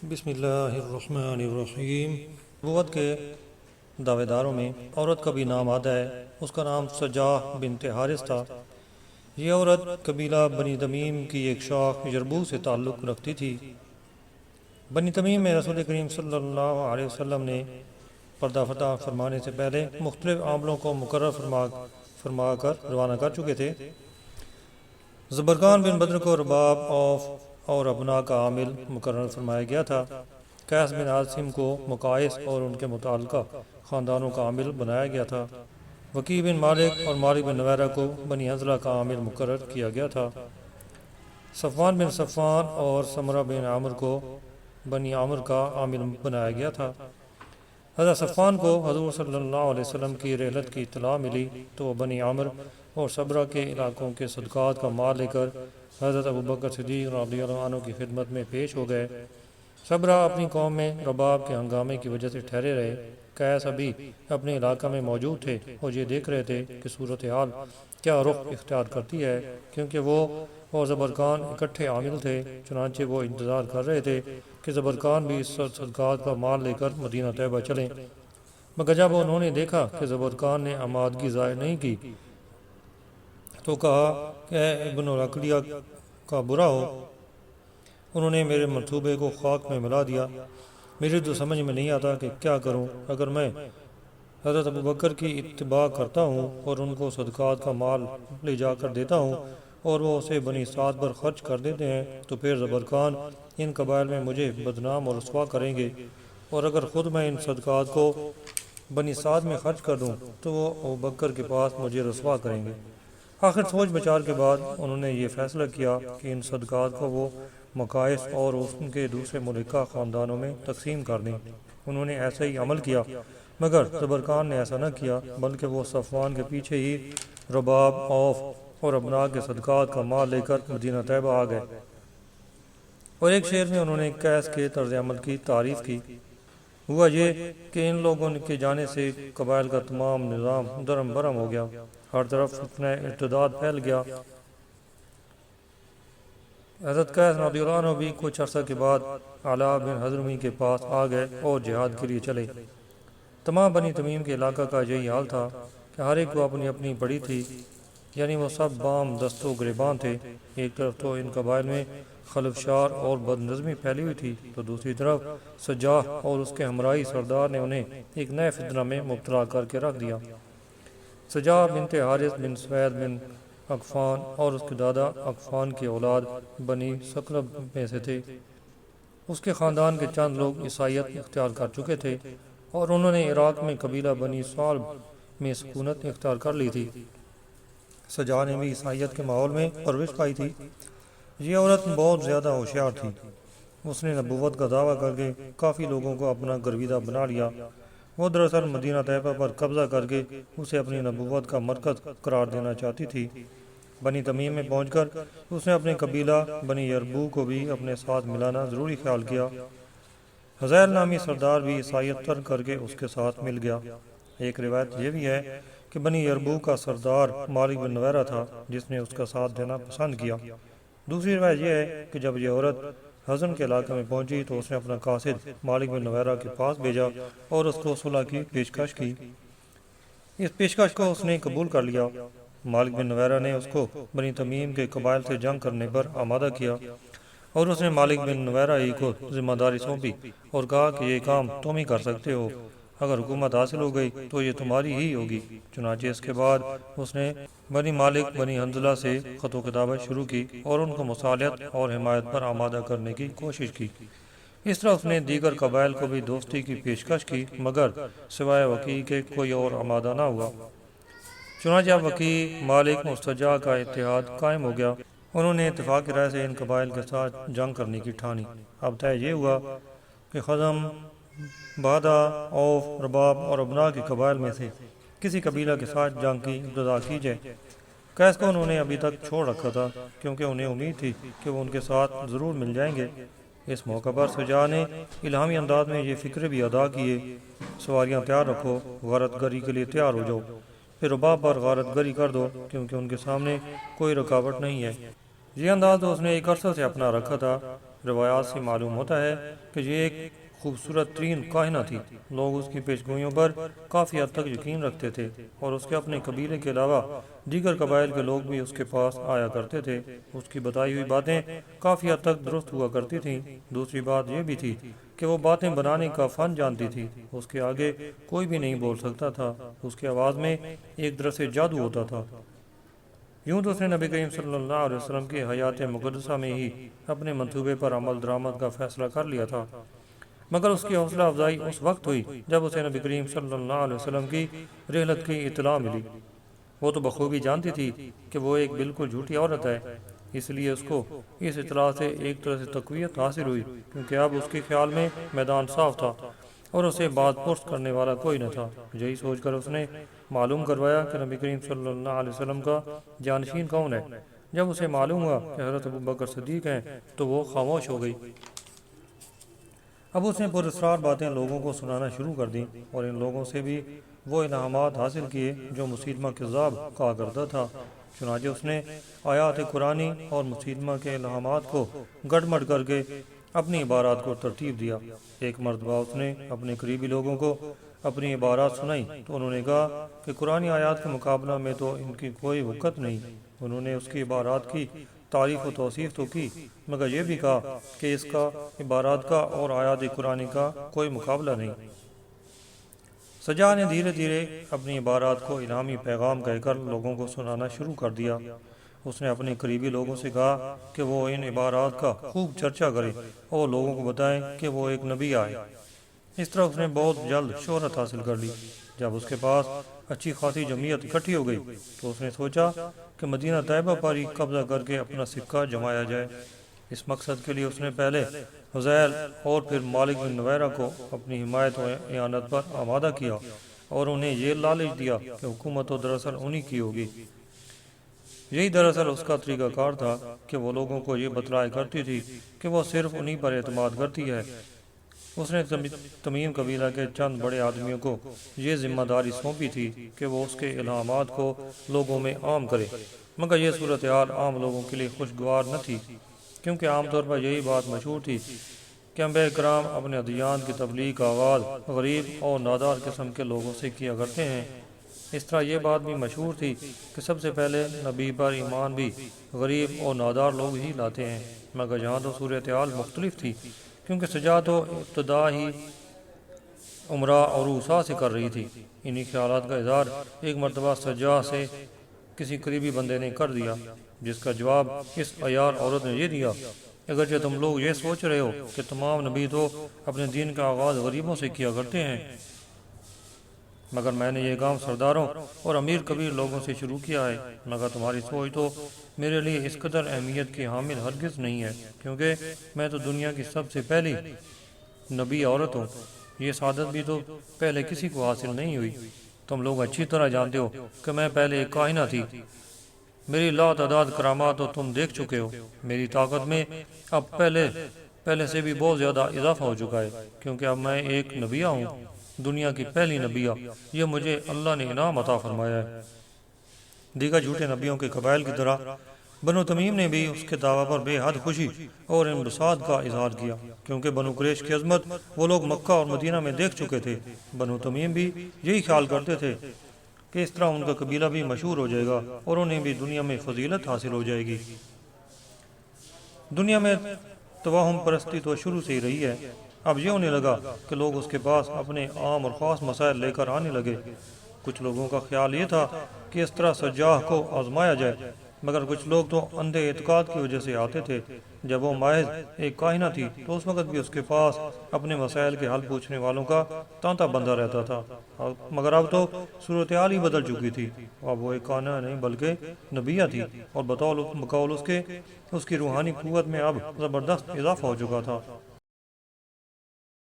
بسم اللہ الرحمن الرحیم۔ نبوت کے دعوے داروں میں عورت کا بھی نام آتا ہے۔ اس کا نام سجاہ بنت حارث تھا۔ یہ عورت قبیلہ بنی تمیم کی ایک شاخ یربوع سے تعلق رکھتی تھی۔ بنی تمیم میں رسول کریم صلی اللہ علیہ وسلم نے پردہ فتح فرمانے سے پہلے مختلف عاملوں کو مقرر فرما کر روانہ کر چکے تھے۔ زبرقان بن بدر کو رباب اور ابنا کا عامل مقرر فرمایا گیا تھا۔ قیس بن عاصم کو مقائس اور ان کے متعلقہ خاندانوں کا عامل بنایا گیا تھا۔ وکیع بن مالک اور مالک بن نویرہ کو بنی حنظلہ کا عامل مقرر کیا گیا تھا۔ صفوان بن صفان اور سمرہ بن عامر کو بنی عامر کا عامل بنایا گیا تھا۔ حضرت صفوان کو حضور صلی اللہ علیہ وسلم کی رحلت کی اطلاع ملی تو وہ بنی عامر اور صبرہ کے علاقوں کے صدقات کا مال لے کر حضرت ابوبکر صدیق رضی اللہ عنہ کی خدمت میں پیش ہو گئے۔ صبرہ اپنی قوم میں رباب کے ہنگامے کی وجہ سے ٹھہرے رہے۔ قیس ابھی اپنے علاقہ میں موجود تھے اور یہ دیکھ رہے تھے کہ صورتحال کیا رخ اختیار کرتی ہے، کیونکہ وہ اور زبرقان اکٹھے عامل تھے۔ چنانچہ وہ انتظار کر رہے تھے کہ زبرقان بھی صدقات کا مال لے کر مدینہ طیبہ چلیں، مگر جب انہوں نے دیکھا کہ زبرقان نے آمادگی ظاہر نہیں کی تو کہا کہ اے ابن العقلیہ کا برا ہو، انہوں نے میرے منصوبے کو خاک میں ملا دیا۔ میری تو سمجھ میں نہیں آتا کہ کیا کروں۔ اگر میں حضرت ابوبکر کی اتباع کرتا ہوں اور ان کو صدقات کا مال لے جا کر دیتا ہوں اور وہ اسے بنی سعد پر خرچ کر دیتے ہیں تو پھر زبرقان ان قبائل میں مجھے بدنام اور رسوا کریں گے، اور اگر خود میں ان صدقات کو بنی سعد میں خرچ کر دوں تو وہ ابوبکر کے پاس مجھے رسوا کریں گے۔ آخر سوچ بچار کے بعد انہوں نے یہ فیصلہ کیا کہ ان صدقات کو وہ مقائس اور ان کے دوسرے ملکہ خاندانوں میں تقسیم کر دیں۔ انہوں نے ایسا ہی عمل کیا، مگر زبرقان نے ایسا نہ کیا، بلکہ وہ صفوان کے پیچھے ہی رباب، اوف اور ابنا کے صدقات کا مال لے کر مدینہ طیبہ آ گئے، اور ایک شعر میں انہوں نے قیس کے طرز عمل کی تعریف کی۔ ہوا یہ کہ ان لوگوں کے جانے سے قبائل کا تمام نظام درم برم ہو گیا، ہر طرف فتنہ ارتداد پھیل گیا۔ حضرت قیس رضی اللہ عنہ بھی کچھ عرصہ کے بعد علاء بن حضرمی کے پاس آ گئے اور جہاد کے لیے چلے۔ تمام بنی تمیم کے علاقہ کا یہی حال تھا کہ ہر ایک کو اپنی اپنی پڑی تھی، یعنی وہ سب بام دست و گریباں تھے۔ ایک طرف تو ان قبائل میں خلفشار اور بد نظمی پھیلی ہوئی تھی، تو دوسری طرف سجاہ اور اس کے ہمراہی سردار نے انہیں ایک نئے فتنہ میں مبتلا کر کے رکھ دیا۔ سجاہ بنت حارث بن سوید بن عقفان اور اس کے دادا عقفان کی اولاد بنی ثقلب میں سے تھے۔ اس کے خاندان کے چند لوگ عیسائیت اختیار کر چکے تھے اور انہوں نے عراق میں قبیلہ بنی صالب میں سکونت اختیار کر لی تھی۔ سجاہ نے بھی عیسائیت کے ماحول میں پرورش پائی تھی۔ یہ عورت بہت زیادہ ہوشیار تھی۔ اس نے نبوت کا دعویٰ کر کے کافی لوگوں کو اپنا گرویدہ بنا لیا۔ وہ دراصل مدینہ طیبہ پر قبضہ کر کے اسے اپنی نبوت کا مرکز قرار دینا چاہتی تھی۔ بنی تمیم میں پہنچ کر اس نے اپنے قبیلہ بنی یربوع کو بھی اپنے ساتھ ملانا ضروری خیال کیا۔ حذیل نامی سردار بھی عیسائیت ترک کر کے اس کے ساتھ مل گیا۔ ایک روایت یہ بھی ہے کہ بنی یربوع کا سردار مالک بن نویرہ تھا، جس نے اس کا ساتھ دینا پسند کیا۔ دوسری روایت یہ ہے کہ جب یہ عورت حزن کے علاقے میں پہنچی تو اس نے اپنا قاصد مالک بن نویرہ کے پاس بھیجا اور اس کو صلح کی پیشکش کی۔ اس پیشکش کو اس نے قبول کر لیا۔ مالک بن نویرہ نے اس کو بنی تمیم کے قبائل سے جنگ کرنے پر آمادہ کیا، اور اس نے مالک بن نویرہ ہی کو ذمہ داری سونپی اور کہا کہ یہ کام تم ہی کر سکتے ہو، اگر حکومت حاصل ہو گئی تو یہ تمہاری ہی ہوگی۔ چنانچہ اس کے بعد اس نے بنی مالک بنی حنظلہ سے خط و کتابت شروع کی اور ان کو مصالحت اور حمایت پر آمادہ کرنے کی کوشش کی۔ اس طرح اس نے دیگر قبائل کو بھی دوستی کی پیشکش کی، مگر سوائے وکیع کے کوئی اور آمادہ نہ ہوا۔ چنانچہ اب وکیع، مالک اور سجاہ کا اتحاد قائم ہو گیا۔ انہوں نے اتفاق رائے سے ان قبائل کے ساتھ جنگ کرنے کی ٹھانی۔ اب طے یہ ہوا کہ خزم، بہدہ، اوف، رباب اور ابنا کے قبائل میں سے کسی قبیلہ کے ساتھ جنگ کی ابتدا کی جائے۔ قیس کو انہوں نے ابھی تک چھوڑ رکھا تھا، کیونکہ انہیں امید تھی کہ وہ ان کے ساتھ ضرور مل جائیں گے۔ اس موقع پر سجاہ نے الہامی انداز میں یہ فکر بھی ادا کیے: سواریاں تیار رکھو، غارت گری کے لیے تیار ہو جاؤ، پھر رباب پر غارت گری کر دو، کیونکہ ان کے سامنے کوئی رکاوٹ نہیں ہے۔ یہ انداز تو اس نے ایک عرصہ سے اپنا رکھا تھا، روایات سے معلوم ہوتا ہے کہ یہ ایک خوبصورت ترین کائنہ تھی۔ لوگ اس کی پیشگوئیوں پر کافی حد تک یقین رکھتے تھے اور اس کے اپنے قبیلے کے علاوہ دیگر قبائل کے لوگ بھی اس کے پاس آیا کرتے تھے۔ اس کی بتائی ہوئی باتیں کافی حد تک درست ہوا کرتی تھیں۔ دوسری بات یہ بھی تھی کہ وہ باتیں بنانے کا فن جانتی تھی۔ اس کے آگے کوئی بھی نہیں بول سکتا تھا۔ اس کی آواز میں ایک طرح سے جادو ہوتا تھا۔ یوں تو اس نے نبی کریم صلی اللہ علیہ وسلم کی حیات مقدسہ میں ہی اپنے منصوبے پر عمل درآمد کا فیصلہ کر لیا تھا، مگر اس کی حوصلہ افزائی اس وقت ہوئی جب اسے نبی کریم صلی اللہ علیہ وسلم کی رحلت کی اطلاع ملی۔ وہ تو بخوبی جانتی تھی کہ وہ ایک بالکل جھوٹی عورت ہے، اس لیے اس کو اس اطلاع سے ایک طرح سے تقویت حاصل ہوئی، کیونکہ اب اس کے خیال میں میدان صاف تھا اور اسے بات پرس کرنے والا کوئی نہ تھا۔ یہی سوچ کر اس نے معلوم کروایا کہ نبی کریم صلی اللہ علیہ وسلم کا جانشین کون ہے۔ جب اسے معلوم ہوا کہ حضرت ابوبکر صدیق ہیں تو وہ خاموش ہو گئی۔ اب اس نے پراسرار باتیں لوگوں کو سنانا شروع کر دیں اور ان لوگوں سے بھی وہ الہامات حاصل کیے جو مسیلمہ کذاب کہا کرتا تھا۔ چنانچہ اس نے آیات قرآنی اور مسیلمہ کے الہامات کو گڑ مڑ کر کے اپنی عبارات کو ترتیب دیا۔ ایک مرتبہ اس نے اپنے قریبی لوگوں کو اپنی عبارات سنائی تو انہوں نے کہا کہ قرآنی آیات کے مقابلہ میں تو ان کی کوئی وقت نہیں۔ انہوں نے اس کی عبارات کی تعریف و توصیف تو کی، مگر یہ بھی کہا کہ اس کا عبارات کا اور آیات قرآنی کا کوئی مقابلہ نہیں۔ سجا نے دھیرے دھیرے اپنی عبارات کو الہامی پیغام کہہ کر لوگوں کو سنانا شروع کر دیا۔ اس نے اپنے قریبی لوگوں سے کہا کہ وہ ان عبارات کا خوب چرچا کریں اور لوگوں کو بتائیں کہ وہ ایک نبی آئے۔ اس طرح اس نے بہت جلد شہرت حاصل کر لی۔ جب اس کے پاس اچھی خاصی جمعیت اکٹھی ہو گئی تو اس نے سوچا کہ مدینہ طیبہ پر ہی قبضہ کر کے اپنا سکہ جمایا جائے۔ اس مقصد کے لیے اس نے پہلے حذیل اور پھر مالک بن نویرہ کو اپنی حمایت و اعانت پر آمادہ کیا اور انہیں یہ لالچ دیا کہ حکومت تو دراصل انہی کی ہوگی۔ یہی دراصل اس کا طریقہ کار تھا کہ وہ لوگوں کو یہ بتلایا کرتی تھی کہ وہ صرف انہی پر اعتماد کرتی ہے۔ اس نے تمیم قبیلہ کے چند بڑے آدمیوں کو یہ ذمہ داری سونپی تھی کہ وہ اس کے الہامات کو لوگوں میں عام کرے، مگر یہ صورتحال عام لوگوں کے لیے خوشگوار نہ تھی، کیونکہ عام طور پر یہی بات مشہور تھی کہ انبیاء کرام اپنے ادیان کی تبلیغ کا آغاز غریب اور نادار قسم کے لوگوں سے کیا کرتے ہیں۔ اس طرح یہ بات بھی مشہور تھی کہ سب سے پہلے نبی پر ایمان بھی غریب اور نادار لوگ ہی لاتے ہیں، مگر یہاں تو صورتحال مختلف تھی، کیونکہ سجا تو ابتدا ہی عمرہ اور روسا سے کر رہی تھی۔ انہی خیالات کا اظہار ایک مرتبہ سجا سے کسی قریبی بندے نے کر دیا، جس کا جواب اس عیار عورت نے یہ دیا: اگرچہ تم لوگ یہ سوچ رہے ہو کہ تمام نبی تو اپنے دین کا آغاز غریبوں سے کیا کرتے ہیں، مگر میں نے یہ کام سرداروں اور امیر کبیر لوگوں سے شروع کیا ہے، مگر تمہاری سوچ تو میرے لیے اس قدر اہمیت کی حامل ہرگز نہیں ہے، کیونکہ میں تو دنیا کی سب سے پہلی نبی عورت ہوں۔ یہ سعادت بھی تو پہلے کسی کو حاصل نہیں ہوئی۔ تم لوگ اچھی طرح جانتے ہو کہ میں پہلے ایک کائنہ تھی۔ میری لا تعداد کرامات تو تم دیکھ چکے ہو۔ میری طاقت میں اب پہلے سے بھی بہت زیادہ اضافہ ہو چکا ہے، کیونکہ اب میں ایک نبیہ ہوں، دنیا کی پہلی نبیہ۔ یہ مجھے اللہ نے انعام عطا فرمایا ہے۔ دیگر جھوٹے نبیوں کے قبائل کی طرح بنو تمیم نے بھی اس کے دعویٰ پر بے حد خوشی اور انبساط کا اظہار کیا، کیونکہ بنو قریش کی عظمت وہ لوگ مکہ اور مدینہ میں دیکھ چکے تھے۔ بنو تمیم بھی یہی خیال کرتے تھے کہ اس طرح ان کا قبیلہ بھی مشہور ہو جائے گا اور انہیں بھی دنیا میں فضیلت حاصل ہو جائے گی۔ دنیا میں توہم پرستی تو شروع سے ہی رہی ہے۔ اب یہ ہونے لگا کہ لوگ اس کے پاس اپنے عام اور خاص مسائل لے کر آنے لگے۔ کچھ لوگوں کا خیال یہ تھا کہ اس طرح سجاہ کو آزمایا جائے، مگر کچھ لوگ تو اندھے اعتقاد کی وجہ سے آتے تھے۔ جب وہ محض ایک کائنہ تھی تو اس وقت بھی اس کے پاس اپنے مسائل کے حل پوچھنے والوں کا تانتا بندہ رہتا تھا، مگر اب تو صورتحال ہی بدل چکی تھی۔ اب وہ ایک کائنہ نہیں بلکہ نبیہ تھی، اور بقول اس کے اس کی روحانی قوت میں اب زبردست اضافہ ہو چکا تھا۔